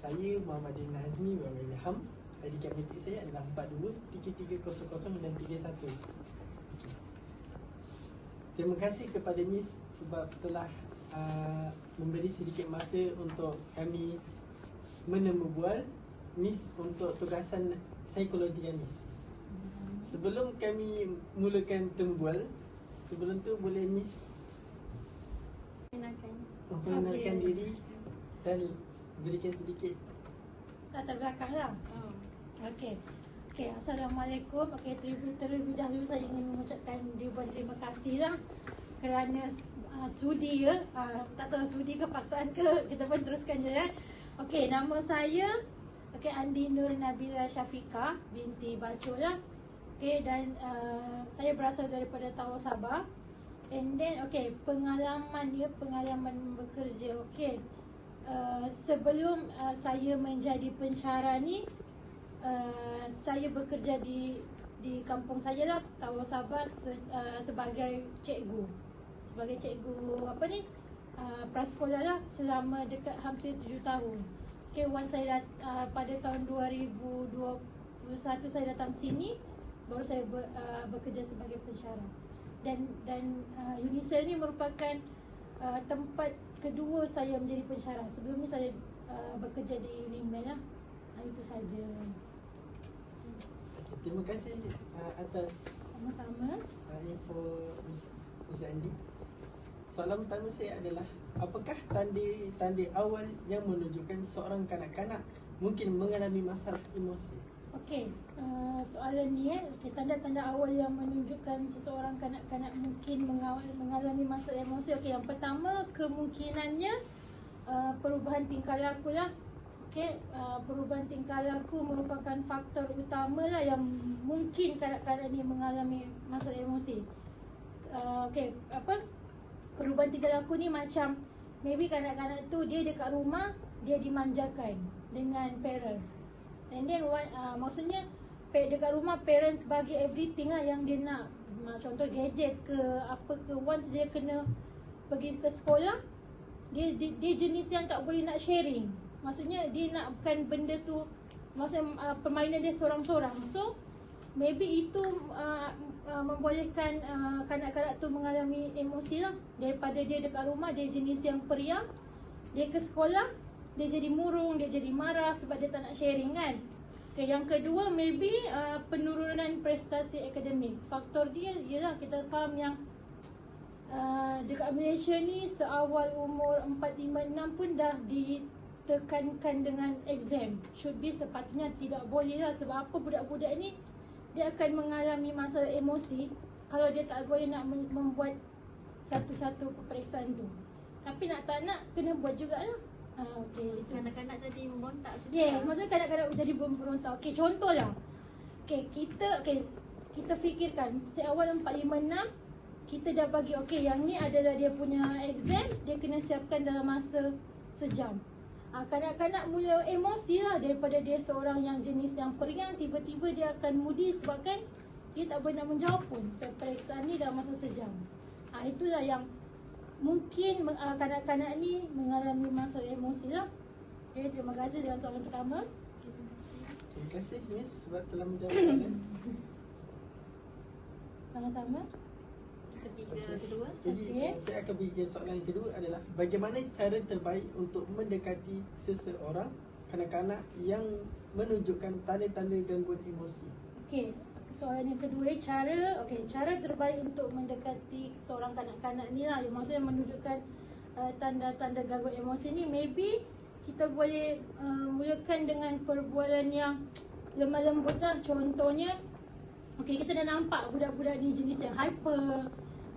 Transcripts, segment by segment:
Saya Muhammadin Nazmi bin Ilham. ID kinetik saya adalah 423300 dan 31. Terima kasih kepada Miss sebab telah memberi sedikit masa untuk kami menemubual Miss untuk tugasan psikologi kami. Sebelum kami mulakan temubual, sebelum tu boleh Miss memperkenalkan diri dan berikan sedikit latar belakang lah. Okey. Assalamualaikum. Terlebih dahulu saya ingin mengucapkan ribuan terima kasih lah kerana sudi ya. Tak tahu sudi ke paksaan ke, kita pun teruskan je ya. Okey, nama saya Andi Nur Nabila Syafiqah binti Bacul lah. Okey, dan saya berasal daripada Tawau Sabah. And then pengalaman bekerja. Okey. Sebelum saya menjadi pensyarah ni, saya bekerja di kampung saya lah, Tawau Sabah, sebagai cikgu. Sebagai cikgu prasekolah lah selama dekat hampir 7 tahun. Okay, once saya pada tahun 2021 saya datang sini, baru saya bekerja sebagai pensyarah. Dan UNICEL ni merupakan tempat kedua saya menjadi pensyarah. Sebelum ni saya bekerja di UNIMEN lah. Itu saja. Terima kasih atas sama-sama info Miss Andi. Soalan pertama saya adalah, apakah tanda awal yang menunjukkan seorang kanak-kanak mungkin mengalami masalah emosi? Okey, soalan ni tanda-tanda awal yang menunjukkan seseorang kanak-kanak mungkin mengalami masalah emosi. Okey, yang pertama kemungkinannya perubahan tingkah laku lah. Okey, perubahan tingkah laku merupakan faktor utama lah yang mungkin kanak-kanak ni mengalami masalah emosi. Okey, perubahan tingkah laku ni macam maybe kanak-kanak tu dia dekat rumah dia dimanjakan dengan parents. And then maksudnya dekat rumah parents bagi everything lah yang dia nak. Contoh gadget ke apa ke, once dia kena pergi ke sekolah, dia jenis yang tak boleh nak sharing. Maksudnya dia nakkan benda tu, maksudnya permainan dia sorang-sorang. So maybe itu membolehkan kanak-kanak tu mengalami emosi lah. Daripada dia dekat rumah dia jenis yang periang, dia ke sekolah dia jadi murung, dia jadi marah sebab dia tak nak sharing kan. Okay, yang kedua maybe penurunan prestasi akademik. Faktor dia ialah kita faham yang dekat Malaysia ni seawal umur 4, 5, 6 pun dah ditekankan dengan exam. Should be sepatutnya tidak boleh lah. Sebab apa, budak-budak ni dia akan mengalami masalah emosi kalau dia tak boleh nak membuat satu-satu peperiksaan tu. Tapi nak tak nak kena buat jugalah. Okey, itu kanak-kanak jadi memberontak macam tu. Yeah, maksudnya kanak-kanak jadi memberontak. Okey, contohlah. Kita fikirkan seawal 4, 5, 6 kita dah bagi yang ni adalah dia punya exam, dia kena siapkan dalam masa sejam. Kanak-kanak mula emosi lah daripada dia seorang yang jenis yang periang, tiba-tiba dia akan moody sebabkan dia tak boleh nak menjawab pun peperiksaan ni dalam masa sejam. Itulah yang mungkin kanak-kanak ni mengalami masalah emosi lah. Okay, terima kasih dengan soalan pertama. Terima kasih Miss sebab telah menjawab soalan. Sama-sama. Kedua. Jadi saya akan bagi soalan yang kedua adalah, bagaimana cara terbaik untuk mendekati seseorang kanak-kanak yang menunjukkan tanda-tanda gangguan emosi? Okey, soalan yang kedua, cara terbaik untuk mendekati seorang kanak-kanak ni lah, yang maksudnya menunjukkan tanda-tanda gangguan emosi ni, maybe kita boleh mulakan dengan perbualan yang lemah lembut lah. Contohnya, kita dah nampak budak-budak ni jenis yang hyper,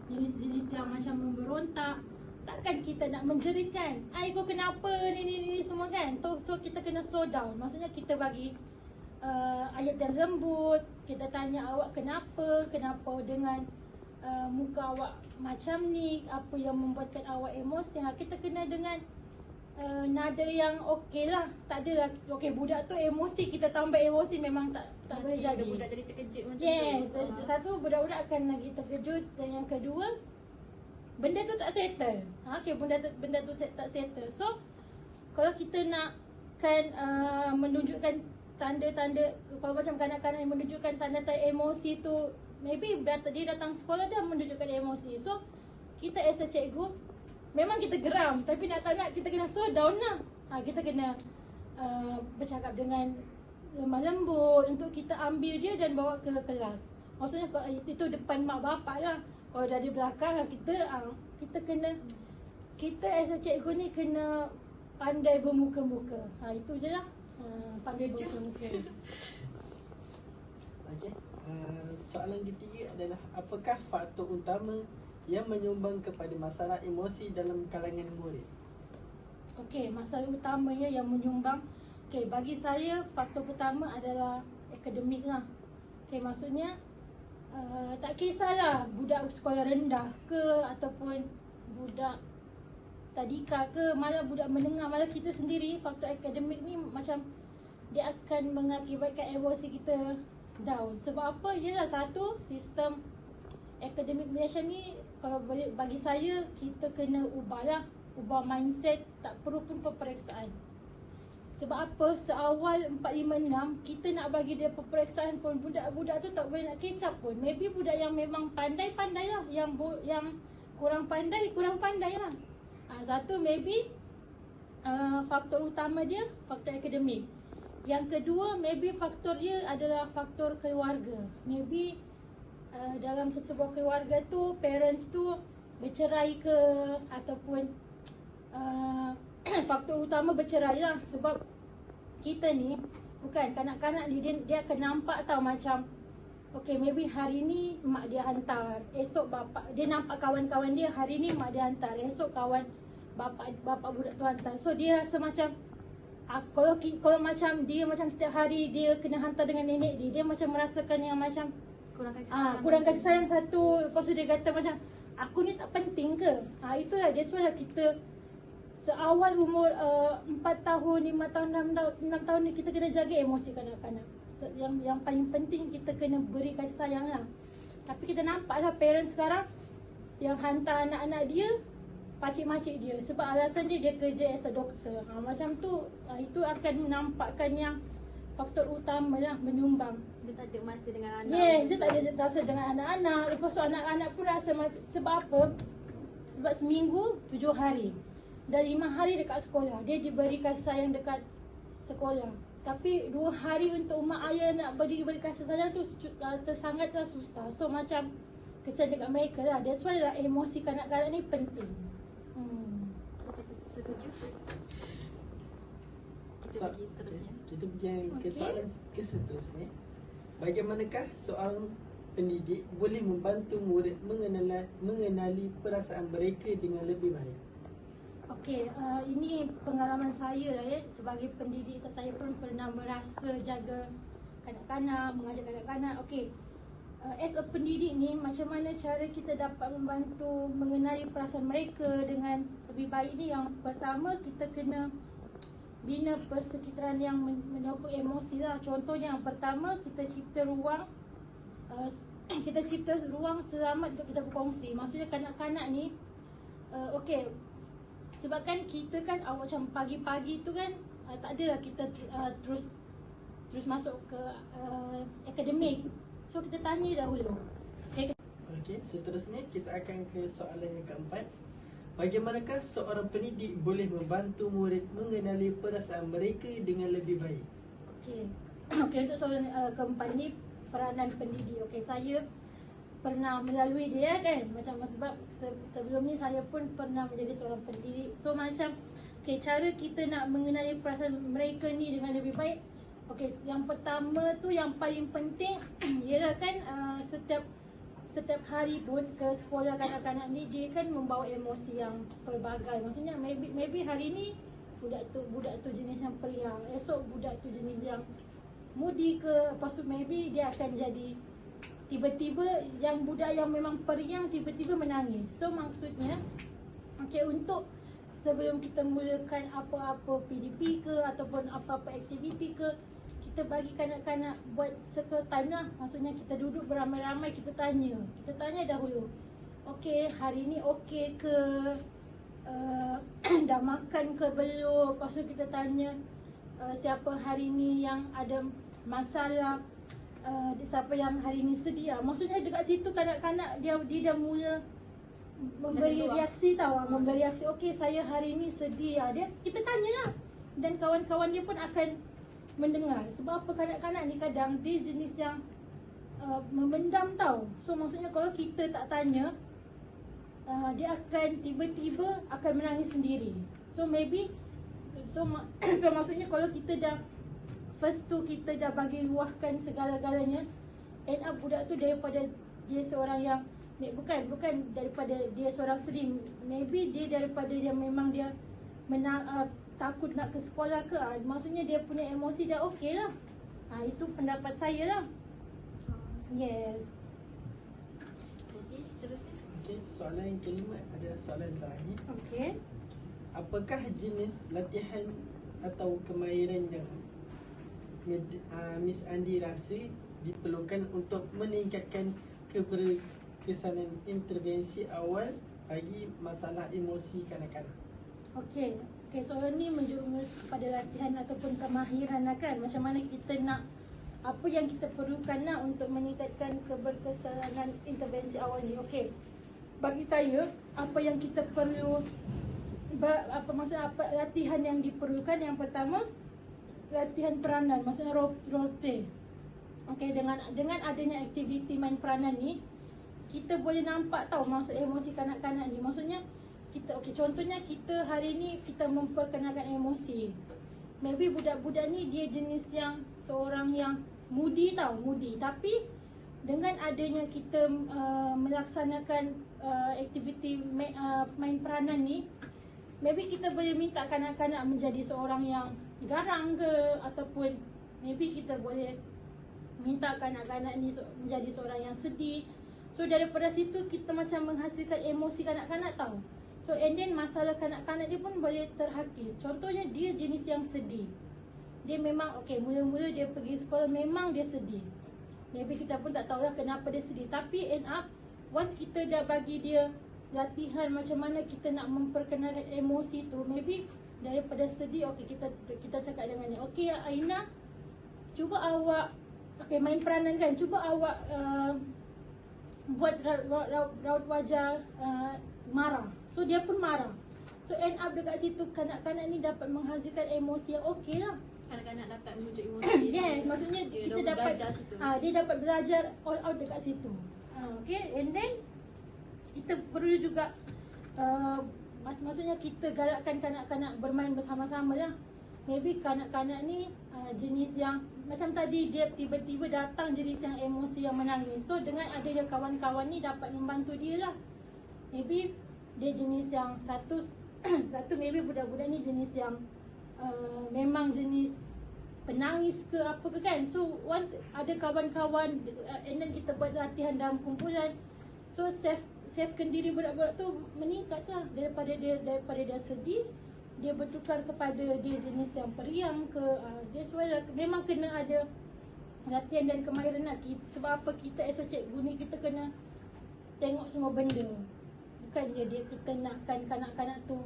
jenis-jenis yang macam memberontak. Takkan kita nak menjeritkan, kau kenapa ni semua kan. So kita kena slow down. Maksudnya kita bagi ayat yang lembut. Kita tanya awak kenapa dengan muka awak macam ni, apa yang membuatkan awak emosi. Kita kena dengan nada yang okey lah. Tak adalah budak tu emosi, kita tambah emosi, memang tak boleh jadi. Budak jadi terkejut macam tu. Yes, satu budak-budak akan lagi terkejut. Dan yang kedua, benda tu tak settle. Benda tu tak settle. So kalau kita nak akan menunjukkan tanda-tanda, kalau macam kanak-kanak yang menunjukkan tanda-tanda emosi tu, maybe dia datang sekolah dah menunjukkan emosi. So kita as a cikgu memang kita geram, tapi nak tak nak kita kena slow down lah. Kita kena bercakap dengan lemah lembut untuk kita ambil dia dan bawa ke kelas. Maksudnya itu depan mak bapak lah. Kalau dari belakang kita kena, kita as a cikgu ni kena pandai bermuka-muka. Itu je lah. Pandai bermuka-muka. Okey. Soalan ketiga adalah apakah faktor utama yang menyumbang kepada masalah emosi dalam kalangan murid? Okey, masalah utamanya yang menyumbang, okey, bagi saya faktor pertama adalah akademik lah. Okey, maksudnya tak kisahlah budak sekolah rendah ke ataupun budak tadika ke, malah budak menengah, malah kita sendiri, faktor akademik ni macam dia akan mengakibatkan emosi kita down. Sebab apa? Ialah satu, sistem akademik Malaysia ni, kalau bagi saya, kita kena ubah mindset, tak perlu pun peperiksaan. Sebab apa? Seawal 456 kita nak bagi dia peperiksaan pun, budak-budak tu tak boleh nak catch up pun. Maybe budak yang memang pandai-pandai lah, yang kurang pandai lah. Satu maybe faktor utama dia faktor akademik. Yang kedua maybe faktor dia adalah faktor keluarga. Maybe dalam sesebuah keluarga tu parents tu bercerai ke, ataupun faktor utama bercerai lah. Sebab kita ni bukan kanak-kanak ni, dia akan nampak tau macam okay, maybe hari ni mak dia hantar, esok bapak dia nampak kawan-kawan dia, hari ni mak dia hantar, esok kawan bapak budak tu hantar. So dia rasa macam kalau macam dia macam setiap hari dia kena hantar dengan nenek dia macam merasakan yang macam kurang kasih sayang satu. Lepas tu dia kata macam aku ni tak penting ke? Itulah dia sebab kita seawal umur 4 tahun, 5 tahun, 6 tahun ni kita kena jaga emosi kanak-kanak. Yang paling penting kita kena beri kasih sayang lah. Tapi kita nampak lah parents sekarang yang hantar anak-anak dia, pakcik-makcik dia, sebab alasan dia kerja as a doktor. Macam tu, itu akan menampakkan yang faktor utama lah menyumbang. Dia tak ada masa dengan anak. Yes, dia tak ada rasa dengan anak-anak. Lepas tu anak-anak pun rasa macam, sebab apa? Sebab seminggu 7 hari dan 5 hari dekat sekolah, dia diberi kasih sayang dekat sekolah. Tapi 2 hari untuk mak ayah nak beri kasih sayang tu sangatlah susah. So macam kesan dekat mereka lah. That's why lah emosi kanak-kanak ni penting. Setuju. Kita pergi seterusnya. Kita pergi ke soalan ke seterusnya. Bagaimanakah seorang pendidik boleh membantu murid mengenali perasaan mereka dengan lebih baik? Okey, ini pengalaman saya lah ya. Sebagai pendidik, saya pun pernah merasa jaga kanak-kanak, mengajar kanak-kanak. Okey, as a pendidik ni, macam mana cara kita dapat membantu mengenali perasaan mereka dengan lebih baik ni? Yang pertama, kita kena bina persekitaran yang menyokong emosi lah. Contohnya yang pertama, kita cipta ruang selamat untuk kita berkongsi. Maksudnya kanak-kanak ni okey, sebabkan kita kan macam pagi-pagi tu kan tak adalah kita terus masuk ke akademik. So kita tanya dahulu. Okey, seterusnya kita akan ke soalan yang keempat. Bagaimanakah seorang pendidik boleh membantu murid mengenali perasaan mereka dengan lebih baik? Okey, untuk soalan keempat ni, peranan pendidik. Okey, saya pernah melalui dia kan. Macam sebab sebelum ni saya pun pernah menjadi seorang pendidik. So macam cara kita nak mengenali perasaan mereka ni dengan lebih baik. Okey, yang pertama tu yang paling penting ialah kan setiap hari pun ke sekolah kanak-kanak ni dia kan membawa emosi yang pelbagai. Maksudnya maybe hari ni budak tu jenis yang periang, esok budak tu jenis yang moody ke. Lepas tu maybe dia akan jadi tiba-tiba yang budak yang memang periang tiba-tiba menangis. So maksudnya okey, untuk sebelum kita mulakan apa-apa PDP ke ataupun apa-apa aktiviti ke, kita bagi kanak-kanak buat circle time lah. Maksudnya kita duduk beramai-ramai, kita tanya dahulu, okey, hari ni okey ke, dah makan ke belum. Lepas tu kita tanya siapa hari ni yang ada masalah, siapa yang hari ni sedih lah. Maksudnya dekat situ kanak-kanak dia dah mula memberi Dah keluar. reaksi tau, memberi reaksi, okey saya hari ni sedih lah. Kita tanya lah, dan kawan-kawan dia pun akan mendengar. Sebab apa, kanak-kanak ni kadang dia jenis yang memendam tau. So maksudnya kalau kita tak tanya, dia akan tiba-tiba akan menangis sendiri. So maybe so maksudnya kalau kita dah first tu kita dah bagi luahkan segala-galanya, end up budak tu daripada dia seorang yang bukan daripada dia seorang sedih, maybe dia daripada dia memang dia takut nak ke sekolah ke, maksudnya dia punya emosi dah okey lah. Itu pendapat saya lah. Yes. Okey, seterusnya. Okey, soalan yang kelima adalah soalan terakhir. Okey. Apakah jenis latihan atau kemahiran yang Miss Andi rasa diperlukan untuk meningkatkan keberkesanan intervensi awal bagi masalah emosi kanak-kanak? Okey, soalan ni menjurus kepada latihan ataupun kemahiran lah kan. Macam mana kita nak, apa yang kita perlukan nak untuk meningkatkan keberkesanan intervensi awal ni. Okey, bagi saya apa yang kita perlu, apa latihan yang diperlukan, yang pertama latihan peranan, maksudnya role play. Okey, dengan adanya aktiviti main peranan ni, kita boleh nampak tahu maksud emosi kanak-kanak ni. Maksudnya kita, contohnya kita hari ni kita memperkenalkan emosi. Maybe budak-budak ni dia jenis yang seorang yang moody tau, moody. Tapi dengan adanya kita melaksanakan aktiviti main peranan ni, maybe kita boleh minta kanak-kanak menjadi seorang yang garang ke, ataupun maybe kita boleh minta kanak-kanak ni menjadi seorang yang sedih. So daripada situ kita macam menghasilkan emosi kanak-kanak tau. So and then masalah kanak-kanak dia pun boleh terhakis. Contohnya dia jenis yang sedih. Dia memang mula-mula dia pergi sekolah memang dia sedih. Maybe kita pun tak tahulah kenapa dia sedih. Tapi end up once kita dah bagi dia latihan macam mana kita nak memperkenalkan emosi tu, maybe daripada sedih, kita cakap dengan dia, okey Aina, cuba awak main peranan kan, cuba awak buat raut wajah marah. So dia pun marah. So end up dekat situ kanak-kanak ni dapat menghasilkan emosi yang okey lah. Kanak-kanak dapat memujuk emosi. Yes, maksudnya dia kita dapat belajar situ. dia dapat belajar all out dekat situ. Okay, and then kita perlu juga maksudnya kita galakkan kanak-kanak bermain bersama-sama lah. Maybe kanak-kanak ni jenis yang macam tadi, dia tiba-tiba datang jenis yang emosi yang menangis. So dengan adanya kawan-kawan ni dapat membantu dia lah. Maybe dia jenis yang satu maybe budak-budak ni jenis yang memang jenis penangis ke apa ke kan. So once ada kawan-kawan and then kita buat latihan dalam kumpulan, so safekan diri budak-budak tu meningkat lah. Daripada dia sedih, dia bertukar kepada dia jenis yang periang ke. That's why memang kena ada latihan dan kemahiran lah. Sebab apa, kita as a cikgu ni kita kena tengok semua benda. Bukan je kita nakkan kanak-kanak tu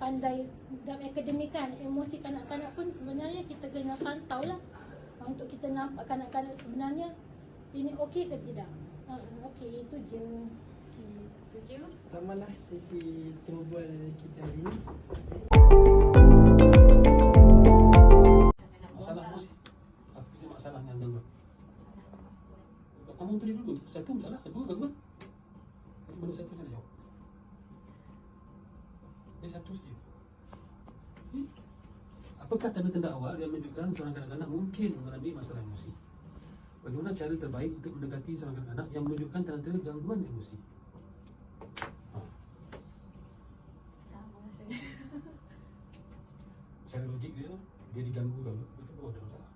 pandai dalam akademik kan. Emosi kanak-kanak pun sebenarnya kita kena pantau lah, untuk kita nampak kanak-kanak sebenarnya ini okey ke tidak. Okey, itu je. Setuju? Tamalah sesi temu bual kita hari ini. Masalah emosi. Apa sih masalahnya dengan kamu tulis dulu. Satu masalah, kedua gangguan. Mana satu saya jawab. Ini satu saja. Apakah tanda-tanda awal yang menunjukkan seorang kanak-kanak mungkin mengalami masalah emosi? Bagaimana cara terbaik untuk mendekati seorang kanak-kanak yang menunjukkan tanda-tanda gangguan emosi? Sama rasanya. Secara logik dia diganggu, itu pun ada masalah.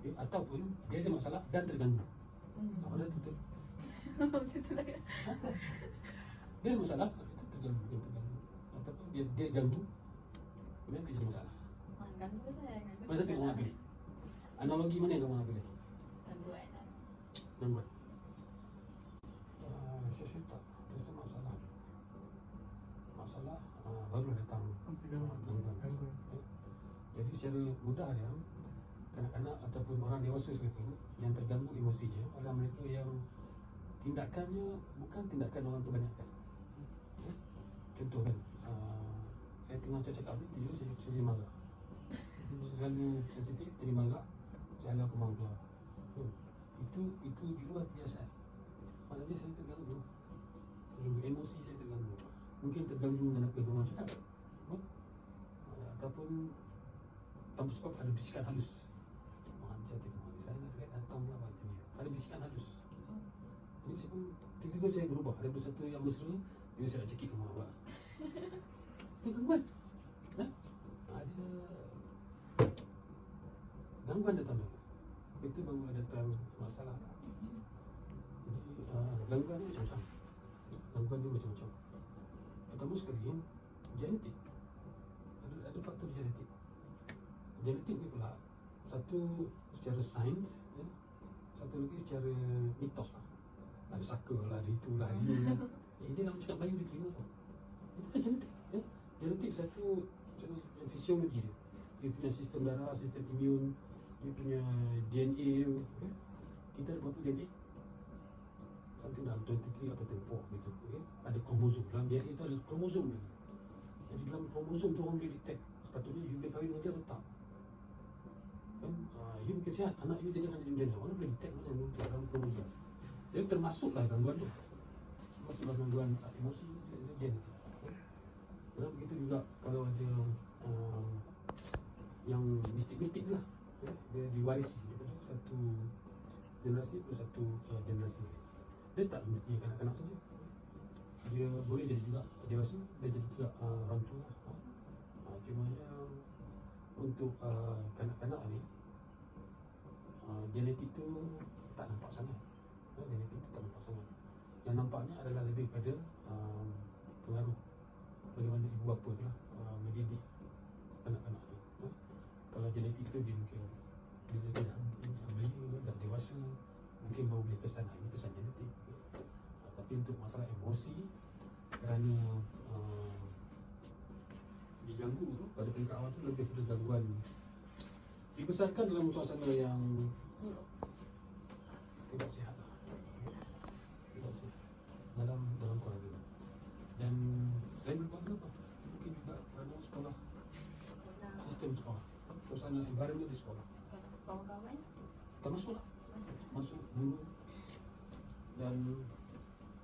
Okay. Ataupun dia ada masalah dan terganggu. Mana betul? Macam tu lah kan. Dia ada masalah, itu terganggu. Ataupun dia ganggu, kemudian dia jadi masalah. Ganggu saya. Mana tengok mana pilih? Analogi mana yang kamu nak pilih? Gangguan. Gangguan. Saya tak terasa masalah. Masalah baru datang. Gangguan. secara mudah dia, kanak-kanak ataupun orang dewasa sekalipun yang terganggu emosinya adalah mereka yang tindakannya bukan tindakan orang kebanyakan. Contoh kan, saya tengah cakap ni, tiba-tiba saya jadi marah. Saya selalu sensitif, jadi marah, saya halau kemang keluar. Itu di luar kebiasaan. Maknanya saya terganggu. Emosi saya terganggu. Mungkin terganggu dengan apa yang orang cakap, ataupun tanpa sebab ada bisikan halus. Saya tengok, saya nak lihat datang pula macam ni. Ada bisikan halus. Jadi saya pun tiba-tiba saya berubah. Ada satu yang mesra, tiba-tiba saya nak cekik ke mak. Itu gangguan. Ada gangguan datang dulu. Itu baru ada datang masalah. Jadi gangguan ni macam-macam. Gangguan ni macam-macam. Pertama sekali, genetik. Ada faktor genetik. Genetik ni pula satu secara sains, ya, satu lagi secara mitos lah. Ada saka lah, ada itulah, ini lah. Dia dalam cakap Melayu dia terima tau. Itu kan genetik, ya. Genetik satu secara fisiologi dia. Dia punya sistem darah, sistem imun, dia punya DNA tu, ya. Kita ada berapa DNA? Something dalam 23 atau 24 gitu, ya. Ada kromosom. Dalam DNA itu ada kromosom dia. Jadi dalam kromosom tu orang boleh detect. Sepatutnya you boleh kahwin dengan dia atau tak. Kan, you mungkin sihat, anak you jadi akan jadi macam mana. Orang boleh detect mana yang muncul dalam kromosom. Jadi termasuklah gangguan tu. Termasuklah gangguan emosi, gen. Dan begitu juga kalau ada yang mistik-mistik lah, ya, dia diwarisi daripada satu generasi ke satu generasi. Dia tak mesti kanak-kanak saja. Dia boleh jadi juga dewasa, dia jadi juga orang tua. Cumanya untuk kanak-kanak ni genetik tu tak nampak sangat. Genetik tu tak nampak sangat. Yang nampaknya adalah lebih pada pengaruh bagaimana ibu bapa tu lah mendidik kanak-kanak tu. Kalau genetik tu dia mungkin bila dia dah belia, dah dewasa, mungkin baru boleh kesan. Ini kesan genetik. Tapi untuk masalah emosi, kerana diganggu tu pada peringkat awal tu lebih pada gangguan dibesarkan dalam suasana yang tidak sihat lah. Tidak sihat dalam keluarga. Dan selain berkeluarga apa? Mungkin juga kerana sekolah, sistem sekolah, suasana environment di sekolah, Kawan-kawan termasuklah masuk guru. Dan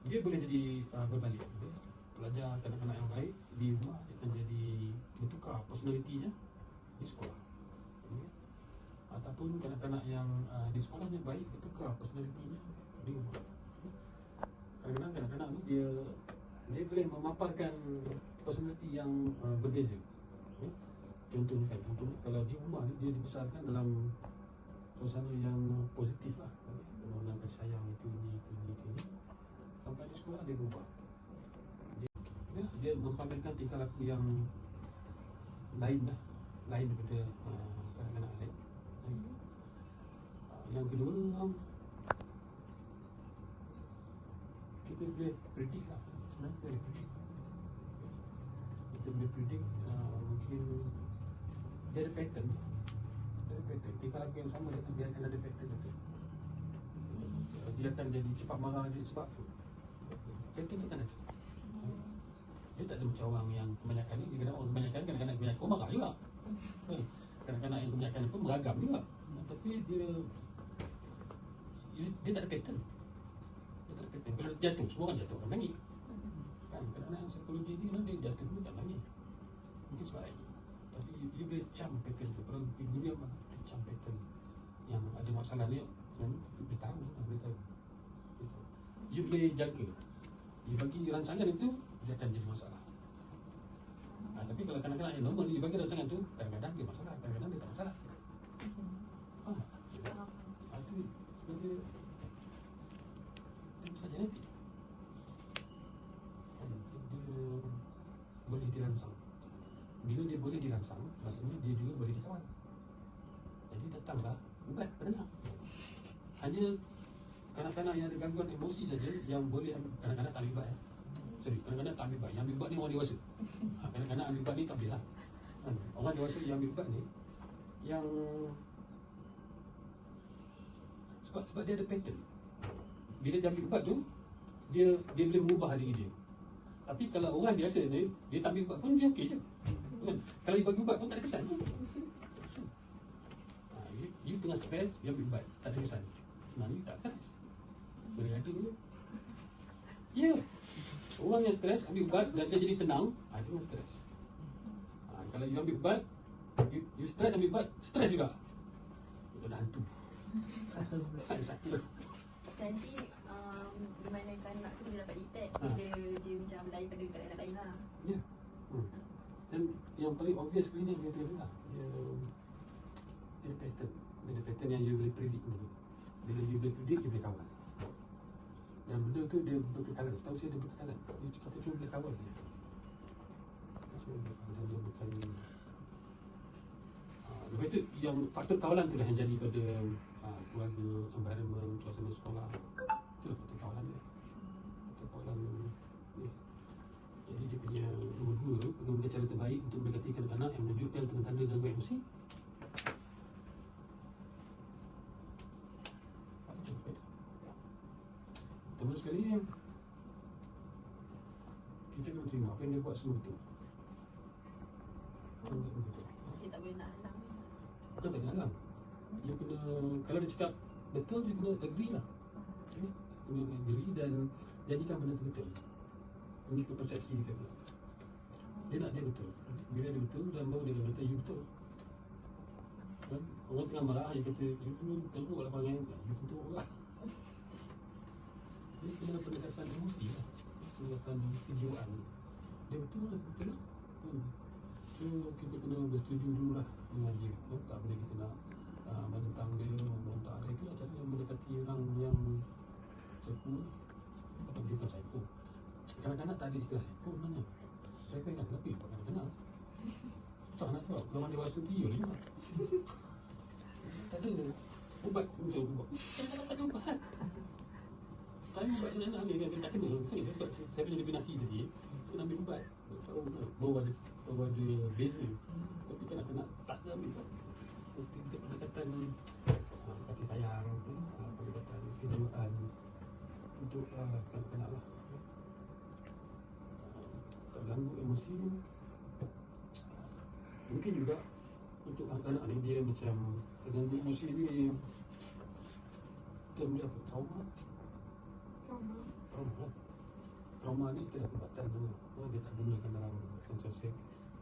dia boleh jadi berbalik, okay? Pelajar kanak-kanak yang baik di rumah dia akan jadi bertukar personalitinya di sekolah, okay? Ataupun kanak-kanak yang di sekolahnya baik bertukar personalitinya di rumah. Kadang-kadang kanak-kanak ni dia boleh memaparkan personaliti yang berbeza, okay? Contohnya kalau di rumah ni dia dibesarkan dalam suasana yang positif lah, okay? Penuh kasih sayang, itu ini. Sampai di sekolah dia berubah. Dia mempamerkan tingkah laku yang lain lah, lain daripada kanak-kanak lain. Yang kedua, kita boleh predict lah. Sebenarnya kita boleh predict. Mungkin dia ada pattern. Tingkah laku yang sama dia akan ada pattern. Dia akan jadi cepat marah dia sebab apa? Pattern dia kan ada. Dia tak ada macam orang yang kebanyakan ni. Orang kebanyakan kadang-kadang kebanyakan orang marah juga. Kadang-kadang yang kebanyakan pun beragam juga. Tapi dia tak ada pattern. Kalau dia jatuh, semua orang jatuh akan nangis. Kan? Kadang-kadang psikologi ni dia jatuh pun tak nangis. Mungkin sebab ini. Tapi dia boleh cam pattern tu. Kalau guru yang boleh cam pattern yang ada masalah ni, dia tahu. Dia boleh jaga. Dia bagi rancangan itu, dia akan jadi masalah. Tapi kalau kanak-kanak yang normal, dia bagi rancangan tu, kadang-kadang dia masalah, kadang-kadang dia tak masalah. Itu sebenarnya dia masalah genetik. Dia boleh dirangsang. Bila dia boleh dirangsang, maksudnya dia juga boleh dikawal. Jadi datanglah ubat pendengar. Hanya kanak-kanak yang ada gangguan emosi saja yang boleh kanak-kanak tak ambil ubat. Kanak-kanak tak ambil ubat. Yang ambil ubat ni orang dewasa. Kanak-kanak ambil ubat ni tak boleh lah. Orang dewasa yang ambil ubat ni yang sebab dia ada pattern. Bila dia ambil ubat tu, dia boleh mengubah diri dia. Tapi kalau orang biasa ni, dia tak ambil ubat pun dia okey je. Kan? Kalau you bagi ubat pun tak ada kesan. You tengah stres, you ambil ubat, tak ada kesan. Sebenarnya tak stres. Berada je. Ya. Orang yang stres ambil ubat dan dia jadi tenang, dia memang stres. Kalau you ambil ubat, you stres ambil ubat, stres juga. Itu dah hantu. Satu. Nanti di mana kanak tu dia dapat detect bila dia macam lain pada kanak lain lah. Ya. Dan yang paling obvious sekali ni dia tu lah. Dia ada pattern. Dia ada pattern yang you boleh predict dulu. Bila you boleh predict, you boleh kawal. Dan benda tu dia berkekalan. Setahu saya dia berkekalan. Dia kata cuma boleh kawal je. Dan dia bukan. Lepas tu yang faktor kawalan tu lah yang jadi pada keluarga, environment, suasana sekolah. Itulah faktor kawalan dia. Faktor kawalan ni. Jadi dia punya nombor 2 tu, bagaimana cara terbaik untuk mendekati kanak-kanak yang menunjukkan tanda-tanda gangguan emosi. Pertama sekali, kita kena terima apa yang dia buat semua betul. Dia tak boleh nak halang. Bukan tak halang. Dia kena, kalau dia cakap betul, dia kena agree lah. Okay? Kena agree dan jadikan benda tu betul. Mengikut persepsi kita pula. Dia nak dia betul. Bila dia betul, dan baru dia kata, you betul. Kan? Orang tengah marah, dia kata, you pun teruk lah panggil. You pun teruk lah. Dia kena pendekatan emosi lah. Pendekatan kejiwaan. Dia betul lah, betul lah. So, kita kena bersetuju dulu lah dengan dia. Tak boleh kita nak menentang dia, memberontak dia. Itulah cara yang mendekati orang yang psycho. Dia bukan psycho. Kanak-kanak tak ada istilah psycho sebenarnya. Psycho yang kenapa dia buat kanak-kanak? Susah nak jawab. Kalau dewasa tu, ya lima. Tak ada ubat untuk ubat. Tak ada ubat. Saya ubat yang anak ni tak kena. Saya punya definasi tadi, kena ambil ubat. Tahu bahawa ada beza. Tapi kanak-kanak tak ada ambil ubat. Kita pendekatan kasih sayang, pendekatan kejiwaan untuk kanak-kanak lah. Terganggu emosi. Mungkin juga untuk anak-anak ni dia macam terganggu emosi ni term dia apa? Trauma. Trauma ni kita dah perubatan dulu. Dia tak gunakan dalam sosial.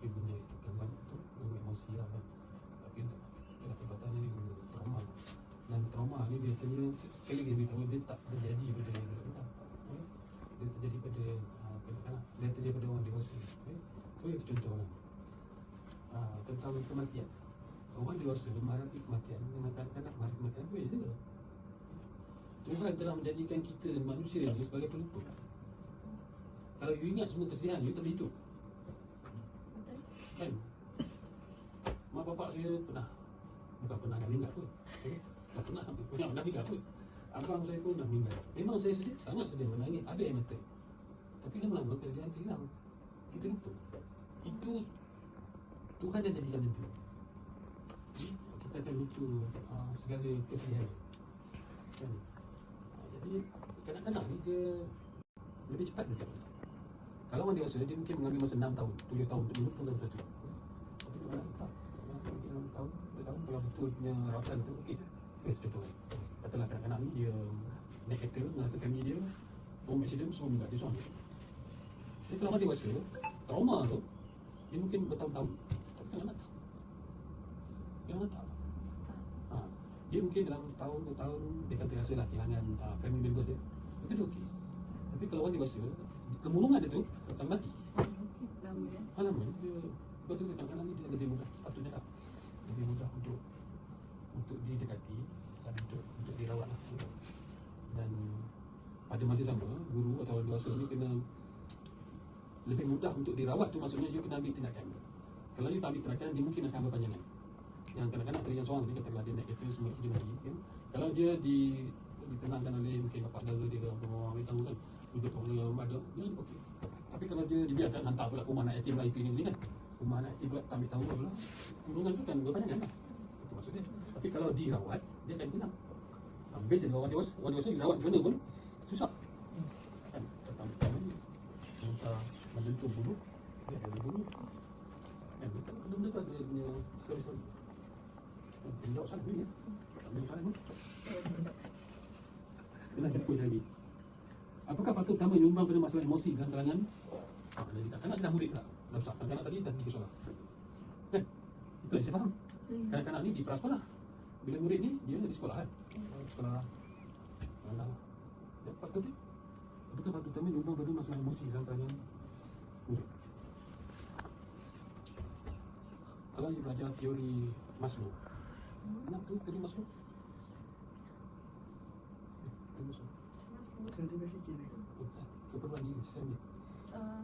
Dia guna gangguan tu, gangguan emosi lah kan. Tapi untuk kita dah perubatan ni guna trauma. Dan trauma ni biasanya sekali lagi dia tahu dia tak terjadi pada budak. Dia terjadi pada kanak-kanak. Dia terjadi pada orang dewasa. So itu contoh lah. Tentang kematian. Orang dewasa menghadapi kematian dengan kanak-kanak menghadapi kematian beza. Tuhan telah menjadikan kita manusia ni sebagai peluput. Kalau you ingat semua kesedihan, you tak boleh hidup. Kan? Mak bapak saya pernah, bukan pernah dah meninggal pun. Tak pernah meninggal pun. Abang saya pun dah meninggal. Memang saya sedih, sangat sedih, menangis, ada air mata. Tapi lama-lama kesedihan tu hilang. Kita lupa. Itu Tuhan yang jadikan itu. Kita akan lupa segala kesedihan. Kan? Jadi kanak-kanak ni dia lebih cepat dia. Kalau orang dewasa dia mungkin mengambil masa 6 tahun, 7 tahun untuk melupakan sesuatu. Tapi kanak-kanak tak. Mungkin 6 tahun, 2 tahun kalau betul punya rawatan tu okey. Itu contoh kan. Katalah kanak-kanak ni dia naik kereta dengan family dia, home accident semua meninggal dia seorang. Jadi kalau orang dewasa, trauma tu dia mungkin bertahun-tahun. Tapi kanak-kanak tak. Kanak-kanak tak. Dia mungkin dalam setahun, 2 tahun dia kata rasa lah kehilangan family members dia. Itu dia okey. Tapi kalau orang dewasa, kemurungan dia tu sampai mati. Lama dia betul kadang-kadang ni dia lebih mudah sepatutnya lah. Lebih mudah untuk didekati dan untuk dirawat lah. Dan pada masa sama, guru atau orang dewasa ni kena lebih mudah untuk dirawat tu maksudnya dia kena ambil tindakan. Kalau dia tak ambil tindakan, dia mungkin akan berpanjangan. Yang kadang-kadang tadi yang seorang ni katakanlah dia naik kereta semua accident lagi kan? Kalau dia ditenangkan oleh mungkin bapak dara dia ke orang tahu kan duduk orang ada ni okey. Tapi kalau dia dibiarkan hantar pula ke rumah anak yatim lah itu ni kan, rumah anak yatim pula tak ambil tahu pula, kurungan tu kan berpanjangan lah. maksud dia. Tapi kalau dirawat, dia akan hilang. Ambil jadi orang dewasa dirawat macam mana pun susah. Kan datang ni minta membentuk bulu, dia ada bulu. Kan benda tu ada punya story. Dia jawab salah ni ya. Tak boleh salah pun. Kena cari kuis lagi. Apakah faktor utama yang menyumbang pada masalah emosi dalam kalangan dari kanak-kanak dan murid pula? Dah besar. Kanak-kanak tadi dah 3 soalan. Kan? Itu yang saya faham. Kanak-kanak ni di prasekolah. Bila murid ni, dia di sekolah kan? Sekolah. Dan faktor dia, apakah faktor utama yang menyumbang pada masalah emosi dalam kalangan murid? Kalau you belajar teori Maslow, kenapa tu teori Maslow? Teori Maslow. Teori berfikir dia. Keperluan diri sendiri.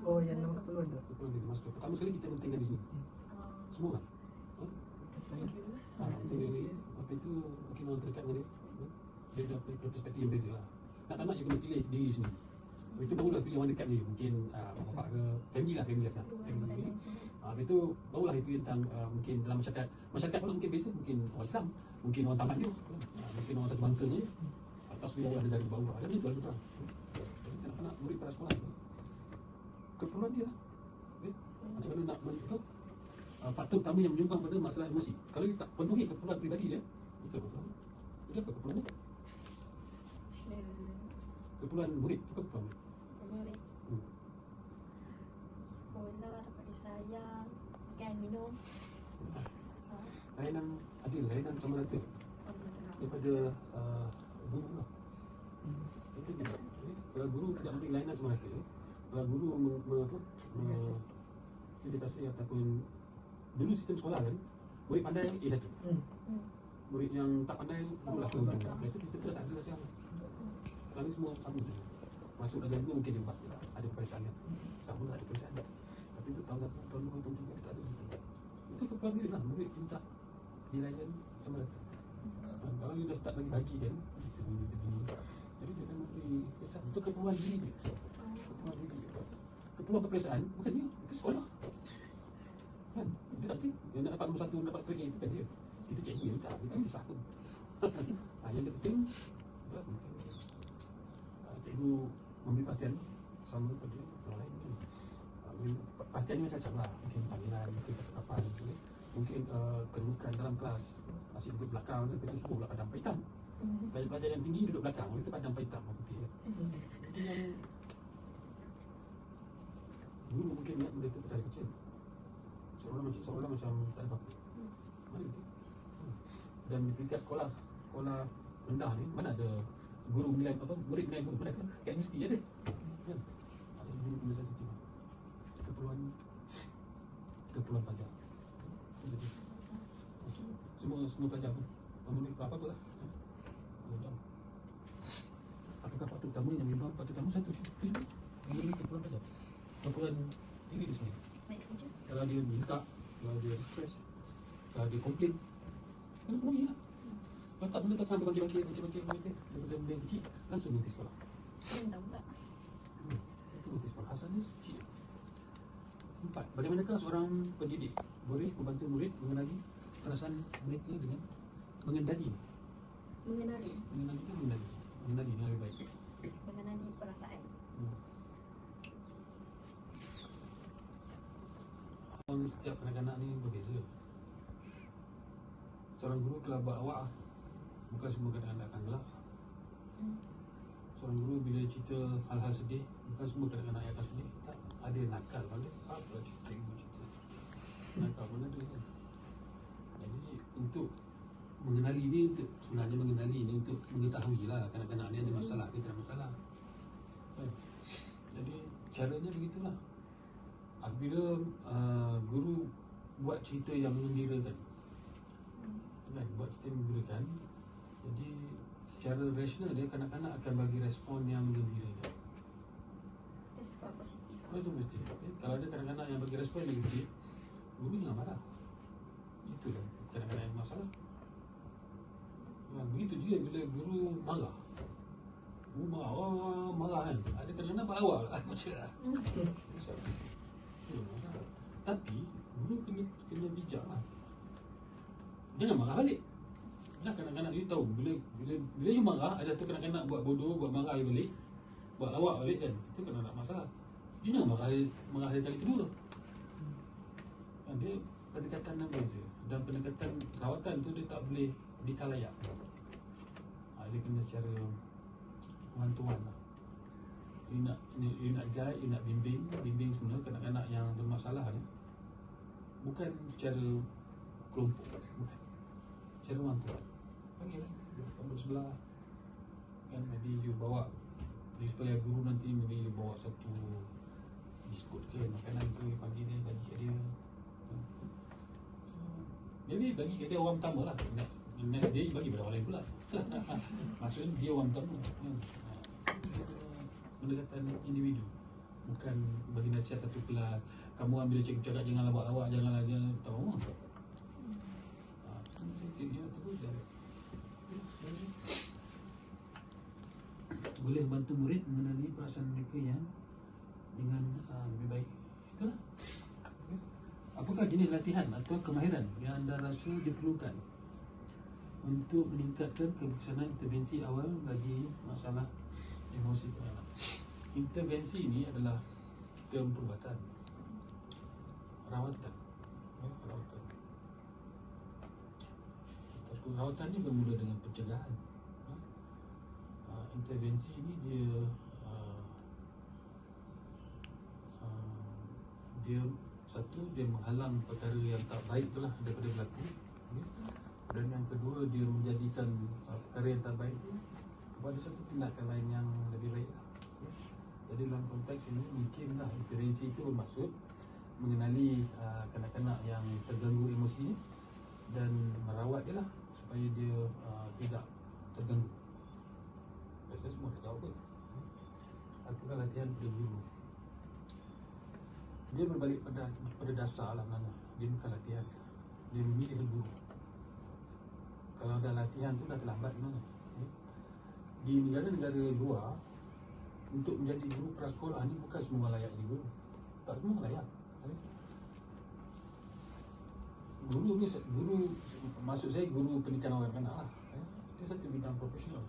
Oh, yang nama keperluan tu. Keperluan diri Maslow. Pertama sekali kita pentingkan di sini. Semua kan? Apa itu mungkin orang terdekat dengan dia. Dia dah perspektif yang beza lah. Nak tak nak you kena pilih diri sendiri. Itu barulah pilih orang dekat dia. Mungkin bapak ke family lah sekarang. Family. Lepas itu barulah itu tentang mungkin dalam masyarakat pun mungkin beza. Mungkin orang Islam, mungkin orang tamat dia, mungkin orang satu bangsanya, atau sebagai orang negara bawah. Jadi itu lah. Anak-anak murid pada sekolah keperluan dia lah. Macam mana nak itu faktor utama yang menyumbang pada masalah emosi. Kalau dia tak penuhi keperluan peribadi dia, itu masalah. Jadi apa keperluan dia? Keperluan murid, apa keperluan murid? Murid. Sekolah, dapat disayang, makan, minum. Layanan adil, layanan sama rata daripada guru lah. Itu tidak. Kalau guru tidak memberi layanan sama rata, kalau guru dia kasih ataupun dulu sistem sekolah kan, murid pandai A1. Murid yang tak pandai barulah ke hujung. Biasa sistem tu dah tak ada dah sekarang. Sekarang ni semua sama saja. Masuk darjah 5 mungkin dia lepas je lah. Ada peperiksaan kan. Tak pun ada peperiksaan. Tapi tu tahun 2003 kita ada sistem. Itu keperluan diri lah. Murid minta dilayan sama rata. Kalau dia dah start bagi-bagi kan, itu dulu dia begini. Jadi dia akan memberi kesan. Itu keperluan diri dia. Keperluan diri dia. Keperluan peperiksaan bukan dia. Itu sekolah. Kan? Dia tak penting. Yang nak dapat nombor 1, dapat straight itu kan dia. Itu cikgu yang minta. Dia tak kisah pun. Yang penting cikgu memberi perhatian sama pada orang lain kan. Perhatian ni macam-macam lah. Mungkin panggilan, mungkin kata-kapan, mungkin kedudukan dalam kelas. Masih duduk belakang, lepas tu suruh pula padang hitam. Pelajar-pelajar yang tinggi duduk belakang, itu padang hitam putih kan. Jadi yang dulu mungkin niat benda tu dari kecil. Seolah-olah macam tak ada apa-apa. Mana gitu. Dan di peringkat sekolah rendah ni, mana ada guru menilai apa, murid menilai guru, mana ada? Kat universiti ada. Kan? Ada guru benda sensitif. Keperluan pelajar. Semua pelajar pun memenuhi apa-apa lah. Apakah faktor utama yang menyebabkan faktor utama satu? Memenuhi keperluan pelajar. Keperluan diri dia sendiri. Kalau dia minta, kalau dia request, kalau dia komplain, kena penuhi lah. Kalau tak benda takkan bagi-bagi daripada benda yang kecil, langsung berhenti sekolah. Itu berhenti sekolah. Asalnya kecil. 4. Bagaimanakah seorang pendidik boleh membantu murid mengenali perasaan mereka dengan mengendali kan mengendali dengan lebih baik. Mengenali perasaan. Setiap kanak-kanak ni berbeza. Seorang guru kalau buat awak, bukan semua kanak-kanak akan gelap. Seorang guru bila cerita hal-hal sedih, bukan semua kanak-kanak akan sedih. Tak, ada nakal pada apa cerita nakal mana dia kan. Jadi untuk mengenali ni, untuk sebenarnya mengenali ni untuk mengetahui lah kanak-kanak ni ada masalah ke tak ada masalah. Jadi caranya begitulah. Apabila guru buat cerita yang menggembirakan, kan, buat cerita yang menggembirakan, jadi secara rasional dia kanak-kanak akan bagi respon yang menggembirakan. Respon positif. Itu mesti. Kalau ada kanak-kanak yang bagi respon yang negatif, guru jangan marah. Itulah kanak-kanak yang masalah. Begitu juga bila guru marah. Guru marah kan. Ada kadang-kadang berlawak lah. Macam lah. Tapi guru kena bijak lah. jangan marah balik. Nah, kanak-kanak you tahu bila you marah, ada tu kanak-kanak buat bodoh, buat marah you balik, buat lawak balik kan. Itu kan ada masalah. You jangan marah dia kali kedua. Dia pendekatan yang beza. Dan pendekatan rawatan tu dia tak boleh dikalayak. Dia kena secara one-to-one lah. You nak guide, you nak bimbing semua kanak-kanak yang bermasalah ni. Bukan secara kelompok, bukan. Secara one-to-one. Panggil lah, dia duduk sebelah. Kan, maybe you bawa, dia supaya guru nanti maybe you bawa satu biskut ke makanan ke, panggil dia, bagi kat dia. Maybe bagi kat dia orang pertama lah. Next day bagi pada orang lain pula. Maksudnya dia orang pertama. Pendekatan individu. Bukan bagi nasihat satu kelas. Kamu ambil cikgu cakap jangan lawak-lawak, janganlah dia tahu. Sensitifnya terus dah. Boleh bantu murid mengenali perasaan mereka yang dengan lebih baik. Itulah. Apakah jenis latihan atau kemahiran yang anda rasa diperlukan untuk meningkatkan kebijaksanaan intervensi awal bagi masalah emosi anak? Intervensi ini adalah term perubatan, rawatan. Ataupun rawatan ini bermula dengan pencegahan. Intervensi ini dia satu, dia menghalang perkara yang tak baik itulah daripada berlaku. Dan yang kedua, dia menjadikan perkara yang tak baik itu kepada satu tindakan lain yang lebih baik. Jadi dalam konteks ini mungkinlah intervensi itu bermaksud mengenali kanak-kanak yang terganggu emosinya dan merawat dia lah supaya dia tidak terganggu. Saya semua dah jawab pun. Apakah latihan pada guru? Dia berbalik pada dasar lah mana. Dia bukan latihan. Dia memilih guru. Kalau dah latihan tu dah terlambat mana. Di negara-negara luar, untuk menjadi guru prasekolah ni bukan semua layak jadi guru. Tak semua layak. Guru ni, maksud saya guru pendidikan orang kanak lah. Dia satu bidang profesional.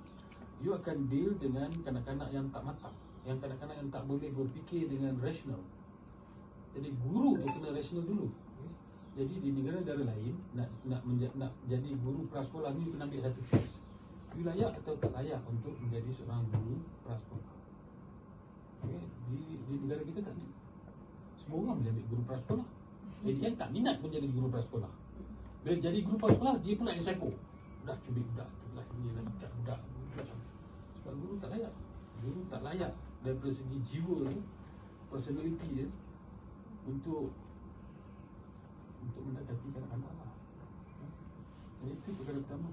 You akan deal dengan kanak-kanak yang tak matang, yang kanak-kanak yang tak boleh berfikir dengan rasional. Jadi guru tu kena rasional dulu. Jadi di negara-negara lain nak jadi guru prasekolah ni kena ambil satu test. You layak atau tak layak untuk menjadi seorang guru prasekolah. Di negara kita tak ada. Semua orang boleh ambil guru prasekolah. Jadi yang tak minat pun jadi guru prasekolah. Bila jadi guru prasekolah, dia pula yang psycho. Budak cubit budak tu lah, dia nak ikat budak macam. Sebab guru tak layak. Guru tak layak daripada segi jiwa tu, personality dia untuk mendekati kanak-kanak lah. Jadi itu perkara pertama.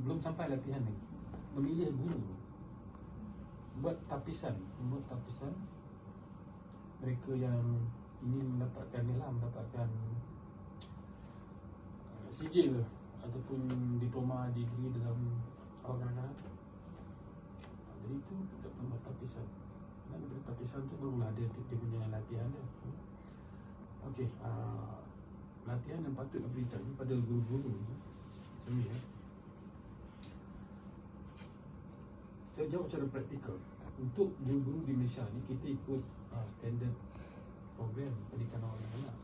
Belum sampai latihan lagi. Memilih guru. Buat tapisan mereka yang ingin mendapatkan sijil ataupun diploma, degree dalam awal kanak-kanak. Jadi itu kita buat tapisan. Dan dari tapisan tu barulah dia punya latihan dia. Okey, latihan yang patut diberikan pada guru-guru semua. Saya jawab secara praktikal. Untuk guru-guru di Malaysia ni, kita ikut standard program pendidikan awal anak.